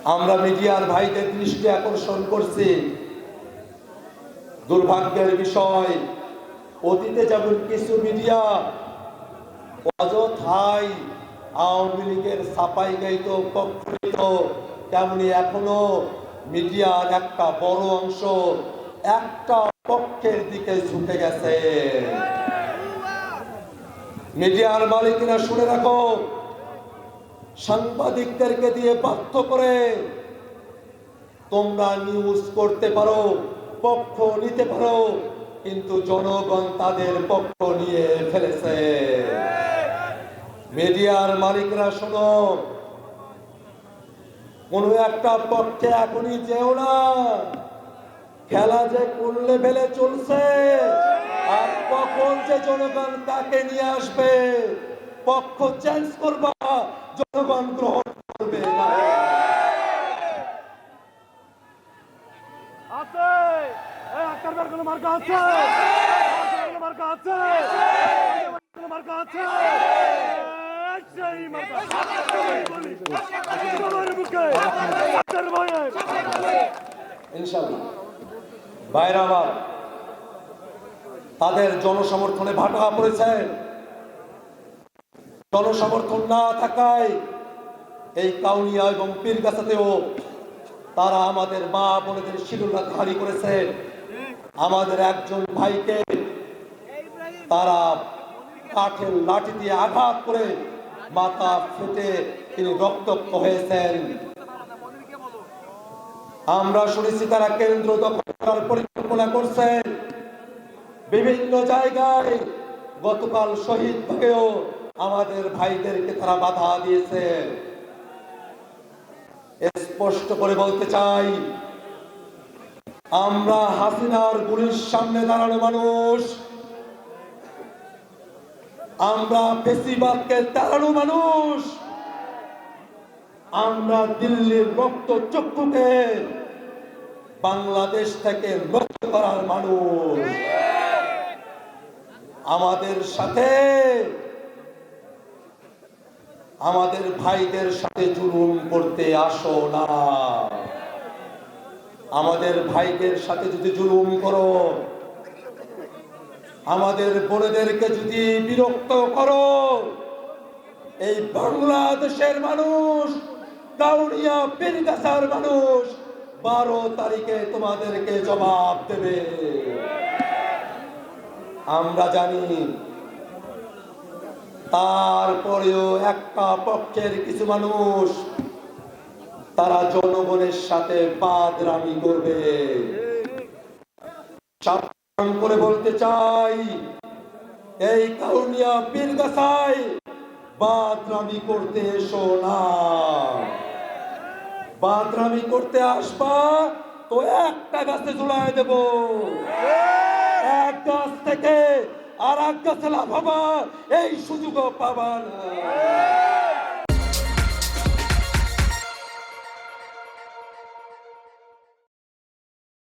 আমরা মিডিয়ার ভাইদের দৃষ্টি আকর্ষণ করছি, দুর্ভাগ্যের বিষয় অতীতে যেমন কিছু মিডিয়া অযথাই আওয়ামী লীগের সাপাই গাইত পক্ষ নিত, তেমনি এখনো মিডিয়ার একটা বড় অংশ একটা পক্ষের দিকে ঝুঁকে গেছে। মিডিয়ার মালিকেরা শুনে রাখো, সাংবাদিকদেরকে দিয়ে বাধ্য করে তোমরা নিউজ করতে পারো, পক্ষ নিতে পারো, কিন্তু জনগণ তাদের পক্ষ নিয়ে ফেলেছে। মিডিয়ার মালিকরা শোনো, কোন একটা পক্ষে এখনই যেও না, খেলা যে কোন লেভেলে চলছে আর কখন যে জনগণ কাকে নিয়ে আসবে, পক্ষ চেঞ্জ করবা, জনগণ গ্রহণ করবে না। ইনশাআল্লাহ ভাইরা আমার, তাদের জনসমর্থনে ভাটা পড়েছে। জনসমর্থন না থাকায় এই কাউনিয়া এবং পীরগাছাতেও তারা আমাদের মা বোনেদের শিরোধারী করেছে। আমাদের একজন ভাইকে তারা কাঠের লাঠি দিয়ে আঘাত করে মাথা ফেটে তিনি রক্তাক্ত হয়েছেন। আমরা শুনেছি তারা কেন্দ্র দখল করার পরিকল্পনা করছেন বিভিন্ন জায়গায়। গতকাল শহীদ ভাগেও আমাদের ভাইদেরকে তারা বাধা দিয়েছে। স্পষ্ট করে বলতে চাই, আমরা হাসিনার গুলির সামনে দাঁড়ানো মানুষ, আমরা ফেসিবাদকে তাড়ানো মানুষ, আমরা দিল্লির রক্ত চক্ষুকে বাংলাদেশ থেকে রক্ষা করার মানুষ। আমাদের সাথে আমাদের ভাইদের সাথে জুলুম করতে আসো না। আমাদের ভাইদের সাথে যদি জুলুম করো, আমাদের বোনেদেরকে যদি বিরক্ত করো, এই বাংলাদেশের মানুষ, কাউনিয়া পীরগাছার মানুষ 12 তারিখে তোমাদেরকে জবাব দেবে। আমরা জানি। তারপরেও একটা পক্ষের কিছু মানুষ তারা জনগণের সাথে বাদরামি করবে। সাবধান করে বলতে চাই, এই কাউনিয়া পীরগাছায় বাদরামি করতে এসো না। বাদরামি করতে আসবা তো একটা গাছে ঝুলায় দেব। এক গাছ থেকে আর এক গাছে লাফাবা, এই সুযোগও পাবা না।